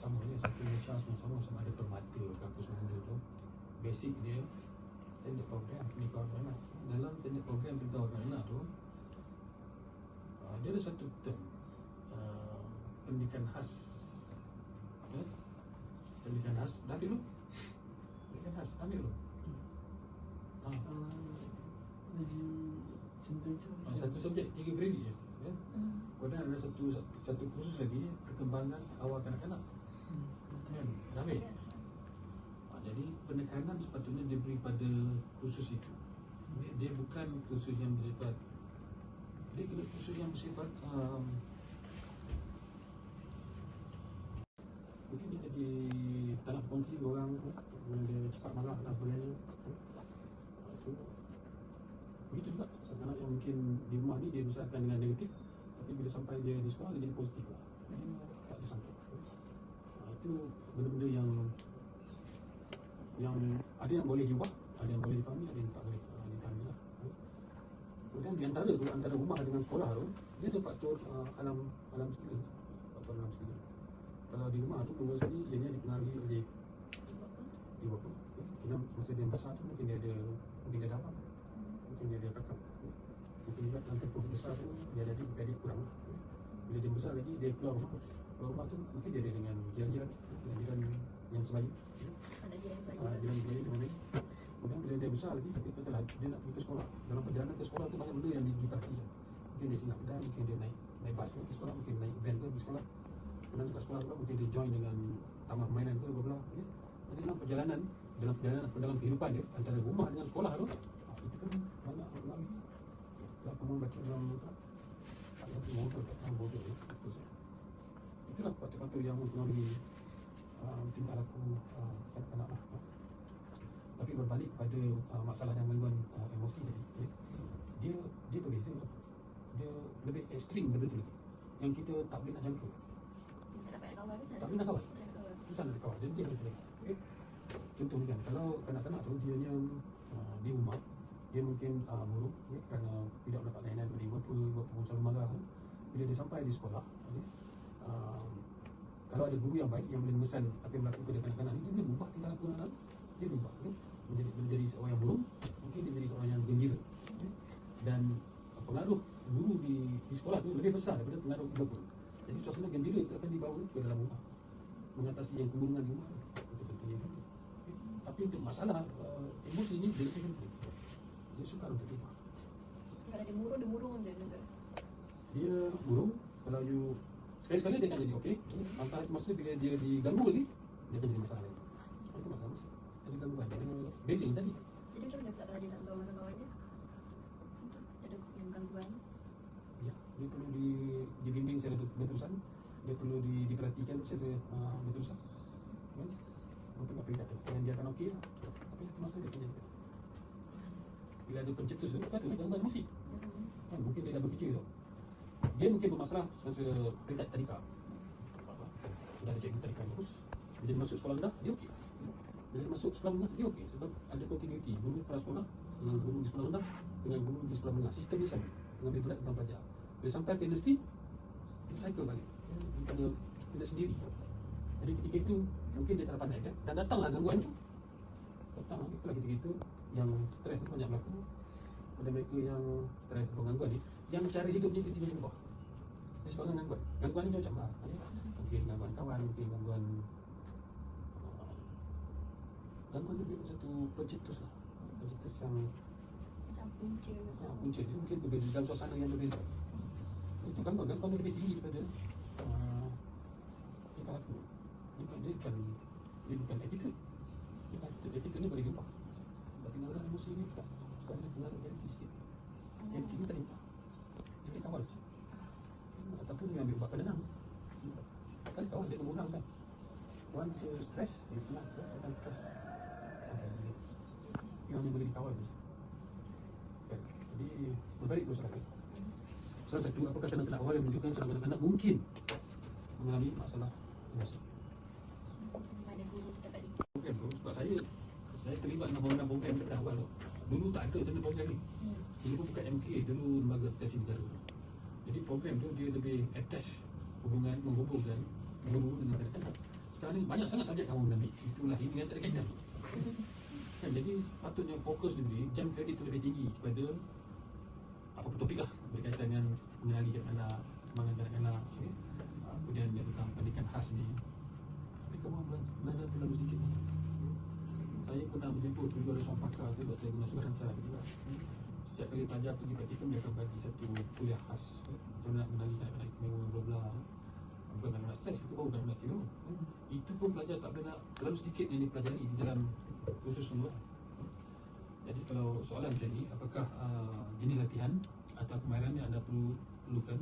Sama je, satu Malaysia semua sama ada permata ke apa semua benda tu. Basic dia standard program pendidikan awal anak. Dalam standard program pendidikan awal anak tu, dia ada satu term pendidikan khas. Pendidikan khas, dah ambil belum? Pendidikan khas, ambil belum? Lagi sentuh tu satu subjek 3 kredit je. Kemudian ada satu kursus lagi, perkembangan awal kanak-kanak. Dah ambil? Jadi penekanan sepatutnya diberi pada kursus itu. Dia bukan kursus yang bersifat, dia kena kursus yang bersifat mungkin dia jadi tak nak kongsi orang tu, dia cepat marah lah boleh. Begitu juga anak yang mungkin di rumah ni dia besarkan dengan negatif, tapi bila sampai dia di sekolah dia jadi positif lah. Dia tak disangka. Itu benda-benda yang yang ada yang boleh diubah, ada yang boleh difahami, ada yang tak boleh difahami lah. Kemudian di antara tu, antara rumah dengan sekolah tu, dia ada faktor alam sekitar, faktor alam sekitar. Kalau di rumah tu pengurus ni ianya dipengaruhi oleh ibu bapa. Kerana masa dia besar tu mungkin dia ada abang, mungkin dia ada kakak, mungkin juga dalam tempoh besar tu dia ada adik kurang. Bila dia besar lagi dia keluar rumah tu mungkin dia ada dengan jiran yang sebaya, Anak dia yang baik. jiran sebaya dengan lain. Kemudian bila dia besar lagi, dia katalah dia nak pergi ke sekolah. Dalam perjalanan ke sekolah tu banyak benda yang diperhatikan. Mungkin dia singgah kedai, mungkin dia naik bas ke sekolah, mungkin naik van ke pergi sekolah. Kemudian dekat sekolah pula mungkin dia join dengan taman permainan ke bla-bla. Jadi dalam perjalanan dalam kehidupan dia antara rumah dengan sekolah tu, itu pun banyak mengalami. Kalau kamu baca dalam itulah faktor-faktor yang mempengaruhi tingkah laku kanak-kanak lah. Tapi berbalik kepada masalah dan gangguan emosi tadi, dia berbeza. Dia lebih ekstrim betul-betul yang kita tak boleh nak jangka. Tak dapat nak kawan ke? Tak boleh nak kawan. Tak nak kawan. Susah nak kawan. Dia betul. Okay. Contohnya kan, kalau kanak-kanak tu dianya di rumah, dia mungkin murung kerana tidak mendapat layanan dari ibu bapa pun selalu marah. Bila dia sampai di sekolah, kalau ada guru yang baik yang boleh mengesan apa yang berlaku pada kanak-kanak ni, dia boleh ubah tingkah laku anak-anak. Dia berubah menjadi seorang yang murung, mungkin dia menjadi seorang yang gembira. Dan pengaruh guru di sekolah tu lebih besar daripada pengaruh ibu bapa. Jadi suasana gembira itu akan dibawa ke dalam rumah, mengatasi yang kemurungan di rumah. Itu pentingnya. Tapi untuk masalah emosi ini dia lebih penting. Dia sukar untuk diubah. So, kalau dia murung je tu. Dia murung, kalau you sekali-sekala dia akan jadi okey. Sampai masa bila dia diganggu lagi, dia akan jadi masalah lagi. Itu masalah mesti. Ada gangguan, ada beza yang tadi. Jadi macam mana pula kalau dia nak bergaul dengan kawan dia? Ada yang gangguan. Ya, dia perlu dibimbing secara berterusan. Dia perlu diperhatikan secara berterusan. Kan? Untuk apa dia kata. Dan dia akan okey lah. Tapi itu masa dia akan jadi. Bila ada pencetus tu, patutnya gangguan emosi. Kan, mungkin dia dah bekerja tu. Dia mungkin bermasalah semasa peringkat tadika. Sudah ada cikgu tadika bagus. Bila dia masuk sekolah rendah, dia okey. Bila dia masuk sekolah rendah, dia okey. Sebab ada continuity. Guru prasekolah dengan guru di sekolah rendah dengan guru di sekolah menengah. Sistem ni sama. Mengambil berat tentang pelajar. Bila sampai ke universiti, dia cycle balik. Dia tidak sendiri. Jadi ketika itu, mungkin dia tak pandai kan? Dan datanglah gangguan tu. Itulah ketika itu yang stres tu banyak berlaku. Pada mereka yang stres atau gangguan ni, yang cara hidupnya tiba-tiba berubah. Disebabkan gangguan. Gangguan ni dia macam mungkin gangguan kawan, mungkin gangguan tu satu pencetus lah. Pencetus yang Macam punca. punca dia mungkin berbeza dalam suasana yang berbeza. Itu gangguan dia lebih tinggi daripada tingkah laku. Dia bukan attitude. Attitude ni boleh diubah. Sebab tinggalkan emosi ni tak. Sebab dia pengaruh realiti sikit. Realiti ni tak diubah. Dia boleh kawal saja. Ataupun dia ambil ubat penenang. Kan kawal dia mengurang kan. Once you stress, dia pernah akan stress. Dia hanya boleh dikawal saja. Kan? Jadi berbalik ke masyarakat. Salah satu apakah kanak-kanak awal yang menunjukkan seorang kanak-kanak mungkin mengalami masalah emosi. Ada guru setiap hari. Program tu sebab saya terlibat dalam program daripada awal tu. Dulu tak ada sebenarnya program ni. Dulu pun bukan MK, dulu lembaga tesi negara. Jadi program tu dia lebih attach menghubungkan guru dengan kanak-kanak. Sekarang ni banyak sangat subjek kamu mengambil. Itulah ini yang tak ada kaitan. Kan, jadi patutnya fokus diberi jam kredit tu lebih tinggi kepada apa-apa topik lah berkaitan dengan mengenali kanak-kanak, mengenali kanak-kanak, okay? Kemudian dia tentang pendidikan khas ni. Tapi kamu belajar terlalu sedikit. Saya pernah menjemput juga ada seorang pakar tu, Dr. Guna Subaranca juga. Setiap kali pelajar pergi praktikum, dia akan bagi satu kuliah khas. Macam nak mengenali kanak-kanak istimewa, bla-bla. Bukan kanak-kanak stres, itu baru kanak-kanak istimewa. Itu pun pelajar tak boleh nak terlalu sedikit yang dipelajari di dalam kursus semula. Jadi kalau soalan macam ni, apakah jenis latihan atau kemahiran yang anda perlukan?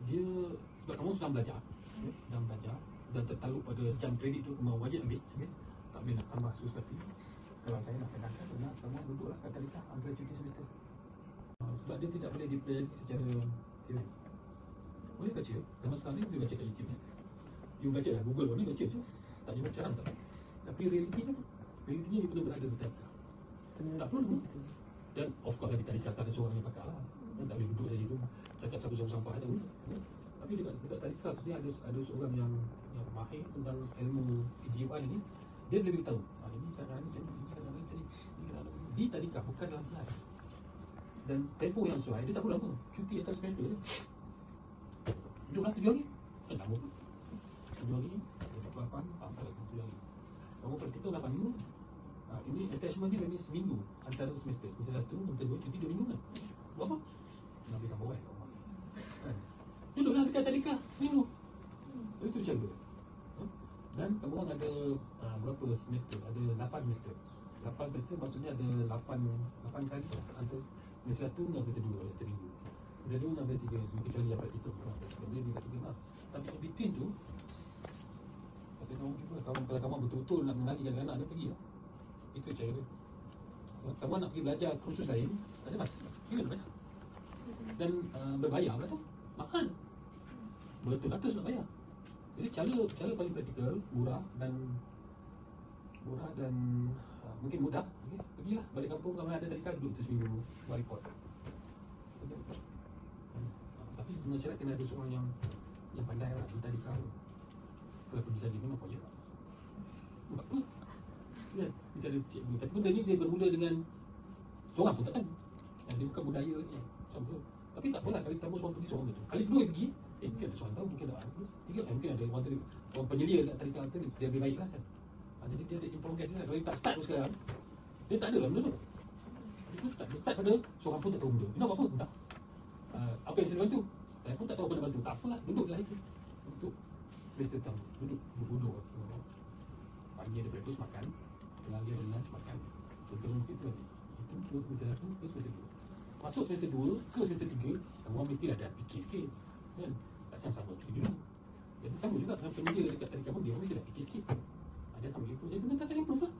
Dia sebab kamu sedang belajar, dan tertakluk pada jam kredit tu kamu wajib ambil, okay? Tak boleh nak tambah suspati. Kalau saya nak cadangkan, kamu duduklah kat tadika antara cuti semester. Sebab dia tidak boleh dipelajari secara teori. Boleh baca, zaman sekarang ni boleh baca kat YouTube. You baca lah, Google ni baca je. Tak ada macam tak. Tapi realitinya apa? Realitinya dia kena berada di tadika. Tak perlu. Dan of course di tadika tak ada seorang yang pakar lah. Dan tak boleh duduk saja tu cakap satu sampah aja. Tapi dekat tadika tu dia ada seorang yang mahir tentang ilmu kejiwaan ni. Dia boleh beritahu. Ini kadang-kadang macam ni, kadang-kadang macam ni. Di tadika bukan dalam kelas. Dan tempoh yang sesuai, dia tak perlu lama. Cuti atas semester je. Duduklah 7 hari. Kan tak apa. 7 hari, 48, 7 hari. Kamu praktikal 8 minggu. Ini attachment dia memang seminggu antara semester. Semester 1, semester 2, cuti 2 minggu kan. Buat apa? Nak beli kamu kan. Duduklah dekat tadika seminggu. Itu cara. Dan kamu orang ada berapa semester? Ada 8 semester. 8 semester maksudnya ada 8 kali antara semester 1 dengan semester 2 ada seminggu. Semester 2 dengan semester 3 kecuali yang praktikal. Dia praktikal lah. Tapi in between tu kata kamu cuba kalau kamu betul-betul nak mengenali anak dia pergi lah. Itu cara dia. Kalau kamu nak pergi belajar kursus lain, tak ada masa. Pergi belajar. Dan berbayar pula tu. Mahal. Beratus-ratus nak bayar. Jadi cara paling praktikal, murah dan mungkin mudah. Okay. Pergilah balik kampung, kalau ada tadika duduk tu seminggu, buat report. Tapi pengacara kena ada seorang yang pandai lah di tadika tu. Kalau pergi saja memang apa je. Buat apa? Kan? Kita ada cikgu. Tapi benda ni dia bermula dengan seorang pun tak tahu. Dia bukan budaya ni. Tapi tak apalah, kali pertama seorang pergi, seorang betul. Kali kedua pergi, mungkin ada seorang tahu, mungkin ada tiga, mungkin ada orang penyelia kat tadika tu, dia lebih baik lah kan. Jadi dia ada improve dia lah. Kalau dia tak start pun sekarang, dia tak ada lah benda tu. Dia start pada seorang pun tak tahu benda. Dia nak buat apa? Entah. Apa yang saya bantu? Saya pun tak tahu apa nak bantu. Tak apalah, duduklah itu. Untuk semester tamu. Duduk. Pagi ada breakfast makan, tengah dia ada lunch makan. Sebelum itu lagi. Itu semester 1 ke semester 2. Masuk semester 2 ke semester 3, kamu mestilah dah fikir sikit. Kan? Takkan sama seperti dulu. Jadi sama juga dengan penyedia dekat tadika pun dia mesti dah fikir sikit. Dia akan improve. Jadi benda tak improve lah.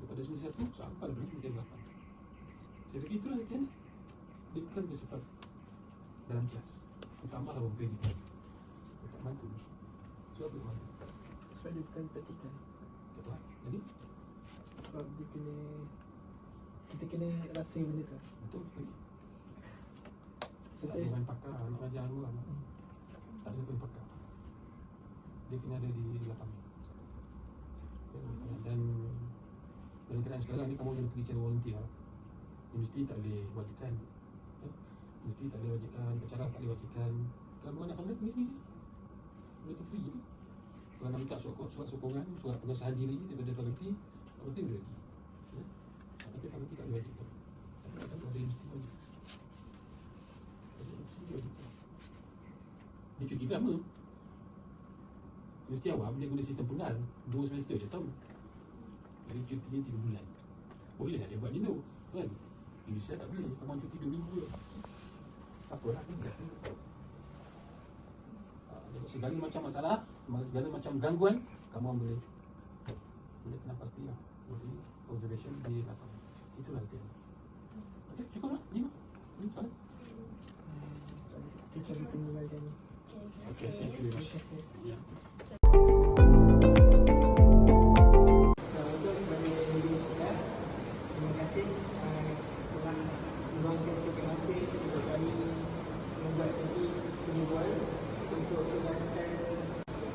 Daripada semester 1 sampai lepas semester 8. Saya fikir itulah latihan lah. Dia bukan bersifat dalam kelas. Tambahlah orang kredit. Dia tak bantu. Sebab apa dia bantu? Sebab dia bukan praktikal. Satu hal. Jadi? Sebab dia kita kena rasa benda tu. Betul. Tak ada main pakar, nak ajar orang. Tak ada main pakar. Dia kena ada di lapangan. Dan kerana sekarang ni kamu kena pergi secara volunteer. Universiti tak boleh wajibkan. Universiti tak boleh wajibkan, pencara tak boleh wajibkan. Kalau kamu nak pandai, pergi sendiri. Benda tu free je. Kalau nak minta surat sokongan, surat pengesahan diri daripada fakulti, fakulti boleh bagi. Tapi fakulti tak boleh wajibkan. Tapi tak tahu ada universiti wajib. Universiti wajib. Dia cuti lama. Universiti awam dia guna sistem penggal 2 semester dia setahun. Jadi cutinya 3 bulan. Boleh lah dia buat macam tu kan. Universiti tak boleh. Kamu cuti 2 minggu je. Apalah ni. Segala macam masalah, segala macam gangguan, kamu boleh kena pastilah. Boleh observation di lapangan. Itulah latihan. Okey, cukup lah. 5. Ini soalan. Kita selalu tinggalkan. Okey, thank you very much. Terima kasih. Ya. Assalamualaikum kepada Majlis Sidang. Terima kasih telah meluangkan sedikit masa untuk kami membuat sesi penyembuhan untuk tugasan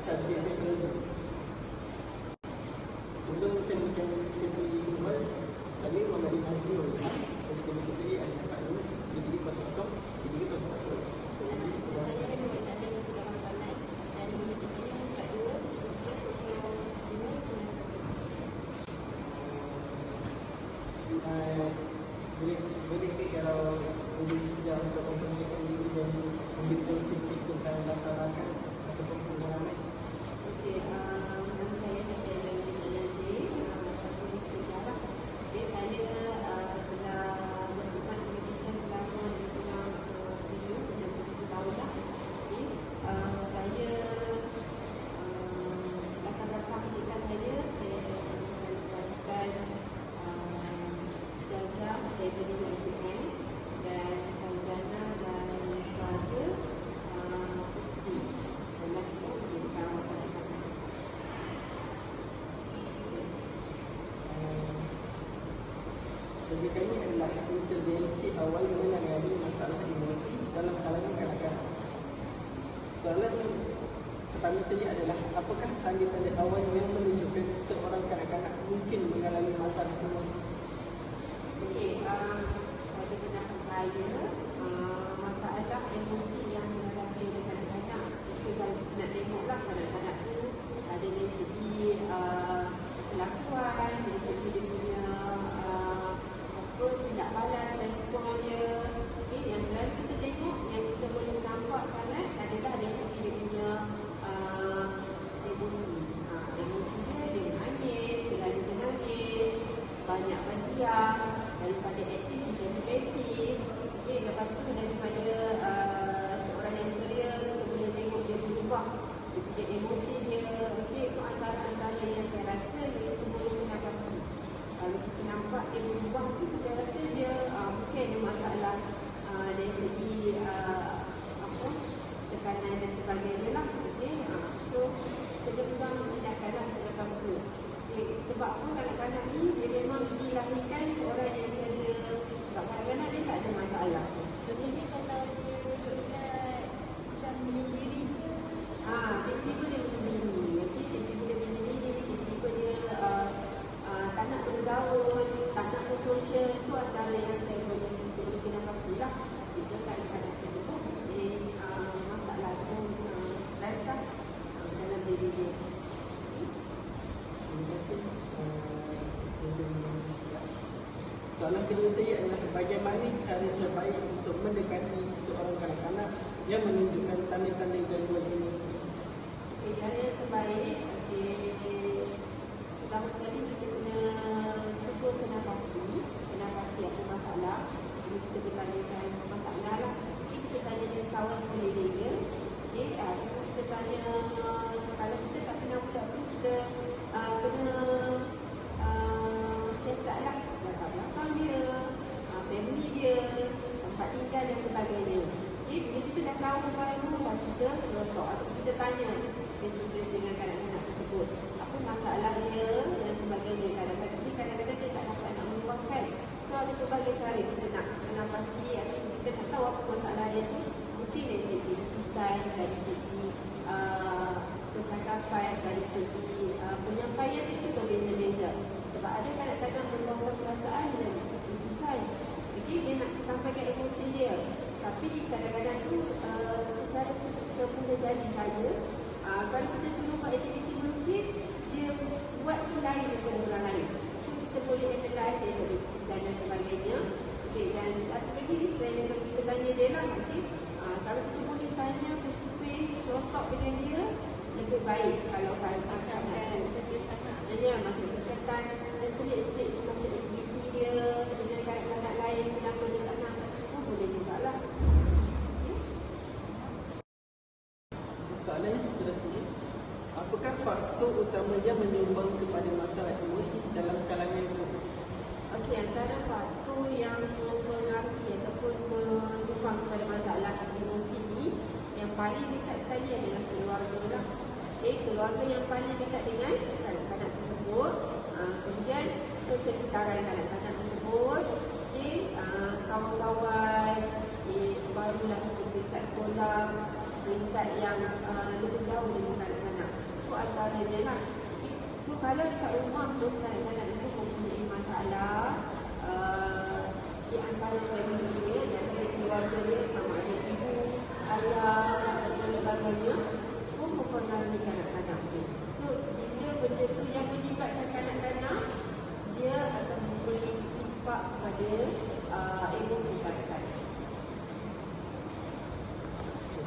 subjek psikologi. Sebelum saya mulakan sesi penyembuhan, saya Muhammad bin Azrul dari komite saya ada tempat dulu di Diri 00 di Diri 40. Saya berkaitan dengan Ketua Sanad dan komite saya 420591. Boleh ke kalau boleh sejak untuk memperkenalkan diri dan memberitahu sedikit tentang latar belakang ataupun pengalaman awal menangani masalah emosi dalam kalangan kanak-kanak? Soalan pertama saya adalah, apakah tanda-tanda awal yang menunjukkan seorang kanak-kanak mungkin mengalami masalah emosi? Okey, pada pendapat saya, masalah emosi yang dihadapi oleh kanak-kanak, kita nak tengoklah kanak-kanak tu ada dari segi kelakuan, dari segi dia punya tindak balas, respon dia. Okay, yang selalu kita tengok, yang kita boleh nampak sangat adalah dari segi dia punya emosi. Emosi dia menangis, selalu dia nangis, banyak berdiam, daripada aktif menjadi pasif. Okay, lepas tu daripada seorang yang ceria, kita boleh tengok dia berubah, dia punya emosi dia. Okay, itu antara-antara yang saya rasa kita boleh pasti. Kalau kita nampak dia berubah, kita rasa dia mungkin ada masalah dari segi tekanan dan sebagainya lah. Okay, so kita memang tidakkanlah selepas tu. Okay, sebab pun kadang-kadang ni dia memang dilahirkan seorang yang ceria, sebab kadang-kadang dia tak ada masalah. Jadi kalau dia macam menyendiri, tiba-tiba dia menyendiri. Okay, tiba-tiba dia menyendiri, tiba-tiba dia tak nak bergaul, tak nak bersosial. Itu antara yang saya boleh kena pastilah. Kita kadang-kadang tersebut masalah tu stres lah dalam diri dia. Terima kasih. Soalan kedua saya adalah, bagaimana cara terbaik untuk mendekati seorang kanak-kanak yang menunjukkan tanda-tanda gangguan emosi? Okay, cara yang terbaik, pertama sekali kita kena cuba kenal pasti apa masalah. Sebelum kita bertanyakan masalah lah, kita tanya dengan kawan sekeliling dia. Kita tanya, kalau kita tak kenal budak tu, kita kena siasat lah latar belakang dia, family dia, tempat tinggal dan sebagainya. Bila kita dah tahu baru, kita selotok atau kita tanya face to face dengan kanak-kanak tersebut, apa masalah dia dan sebagainya. Kadang-kadang dia tak dapat nak meluahkan. So ada berbagai cara kita nak kenal pasti, kita nak tahu apa masalah dia tu. Mungkin dari segi lukisan, dari segi percakapan, dari segi penyampaian itu berbeza-beza. Sebab ada kadang-kadang meluahkan perasaan dan lukisan. Jadi dia nak sampaikan emosi dia. Tapi kadang-kadang tu secara semudah jadi saja. Kalau kita suruh buat aktiviti melukis, dia buat tu lain daripada orang lain. So kita boleh analyse daripada lukisan dan sebagainya. Okay, dan satu lagi selain daripada kita tanya dia lah, okay, kalau kita boleh tanya face to face, talk dengan dia, lebih baik. Kalau macam masa seketan dan selit-selit semasa aktiviti dia dengan kanak-kanak lain, kenapa dia tak nak, boleh jugalah. Soalan seterusnya, apakah faktor utama yang menyumbang kepada masalah emosi dalam kalangan guru? Okey, antara faktor yang mempengaruhi ataupun menyumbang kepada masalah emosi ni, yang paling dekat sekali adalah keluarga lah. Keluarga yang paling dekat dengan kanak-kanak tersebut, kemudian kesekitaran kanak-kanak tersebut, kawan-kawan, barulah peringkat sekolah, peringkat yang lebih jauh dengan kanak-kanak. Itu antaranya lah. So kalau dekat rumah tu kanak-kanak itu mempunyai masalah di antara family dia, di antara keluarga dia, sama ada ibu, ayah dan sebagainya, pun mempengaruhi kanak-kanak tu. So bila benda tu yang melibatkan kanak-kanak, dia akan memberi impak pada emosi kanak-kanak.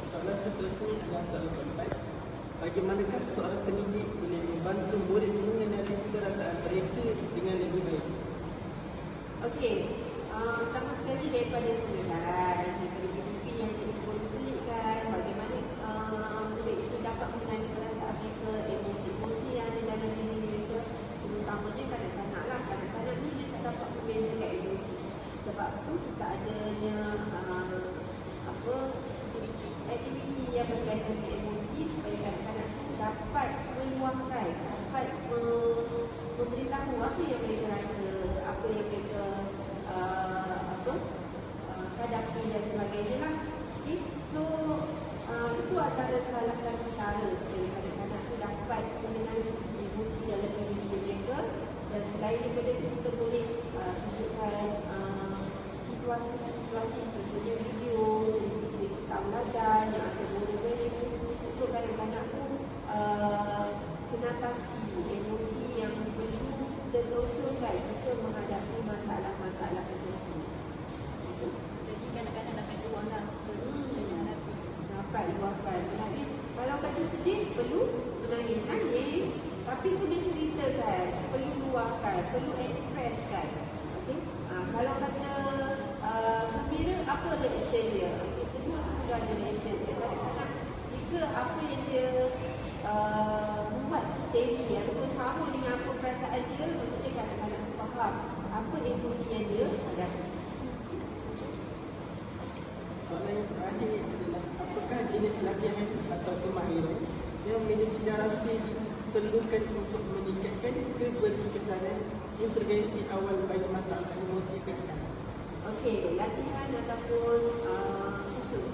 Soalan seterusnya adalah soalan keempat. Bagaimanakah seorang pendidik boleh membantu murid mengenali perasaan mereka dengan lebih baik? Okey, pertama sekali daripada pengajaran, daripada PDP yang cikgu boleh selitkan, bagaimana murid itu dapat mengenali perasaan mereka, emosi-emosi yang ada dalam diri mereka, terutamanya kanak-kanak lah. Kanak-kanak ni dia tak dapat membezakan emosi. Sebab tu kita adanya aktiviti yang berkaitan dengan emosi supaya kanak-kanak tu dapat meluahkan, dapat memberitahu apa yang mereka rasa, apa yang mereka daripada itu kita boleh tunjukkan situasi-situasi, contohnya video, cerita-cerita tauladan yang ada boleh untuk kanak-kanak tu kena pasti emosi yang perlu kita tonjolkan jika menghadapi masalah-masalah tertentu. Jadi kanak-kanak dapat ruang lah Dapat luahkan. Tapi kalau kata sedih, perlu menangis-nangis, tapi kena ceritakan, perlu luahkan, perlu ekspreskan. Okay? Kalau kata gembira, apa reaction dia? Okay, semua tu juga ada reaction dia. Kadang-kadang jika apa yang dia buat teli ataupun sama dengan apa perasaan dia, maksudnya kadang-kadang faham apa emosi yang dia hadapi. Soalan yang terakhir adalah apakah jenis latihan atau kemahiran yang manajemen narasi perlukan untuk meningkatkan keberkesanan intervensi awal bagi masalah emosi kanak-kanak? Okey, latihan ataupun khusus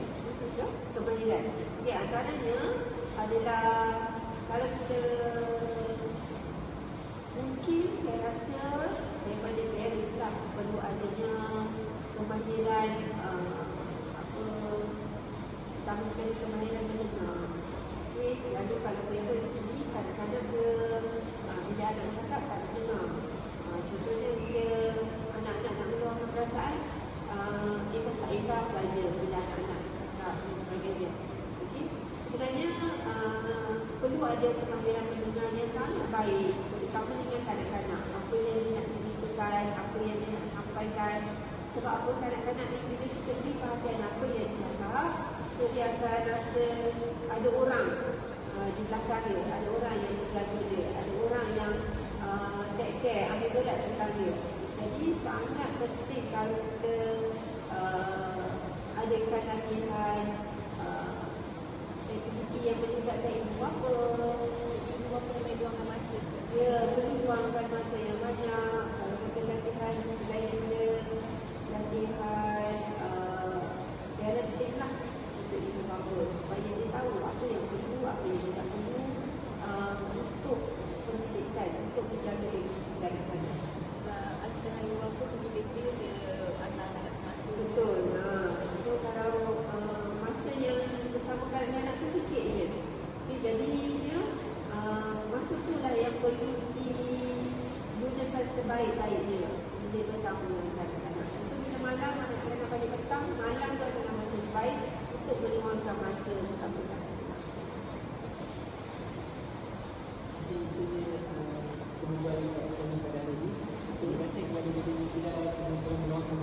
ke kemahiran. Okey, antaranya adalah kalau kita mungkin saya rasa daripada parents lah perlu adanya kemahiran pertama sekali kemahiran mendengar. Okey, selalu kalau mereka sendiri kadang-kadang bila anak cakap tak dengar. Contohnya bila anak-anak nak meluahkan perasaan, dia ikhlas saja bila anak-anak bercakap dan sebagainya. Okey, sebenarnya perlu ada kemahiran mendengar yang sangat baik, terutama dengan kanak-kanak. Apa yang dia nak ceritakan, apa yang dia nak sampaikan. Sebab apa, kanak-kanak ni bila kita beri perhatian apa yang dia cakap, so dia akan rasa ada orang di belakang dia, ada orang yang menjaga dia, ada orang yang take care, ambil berat tentang dia. Jadi sangat penting kalau kita adakan latihan aktiviti yang meningkatkan ibu bapa. ibu bapa kena luangkan masa. Ya, perlu luangkan masa yang banyak. Kalau kita latihan selain daripada latihan parenting lah untuk ibu bapa, supaya dia tahu apa yang perlu, apa yang tidak perlu untuk pendidikan, untuk menjaga emosi kanak-kanak. Setengah ibu bapa pergi kerja, dia anak-anak masuk. Betul. So kalau masa yang bersama kanak-kanak tu sikit je. Okay, jadinya masa tu lah yang perlu digunakan sebaik-baiknya bila bersama dengan kanak-kanak. Contoh bila malam, anak-anak balik petang, malam tu adalah masa yang baik untuk meluangkan masa bersama kanak-kanak. Jadi itu dia perbualan kami pada hari ini. Terima kasih kepada Budi Sida yang telah meluangkan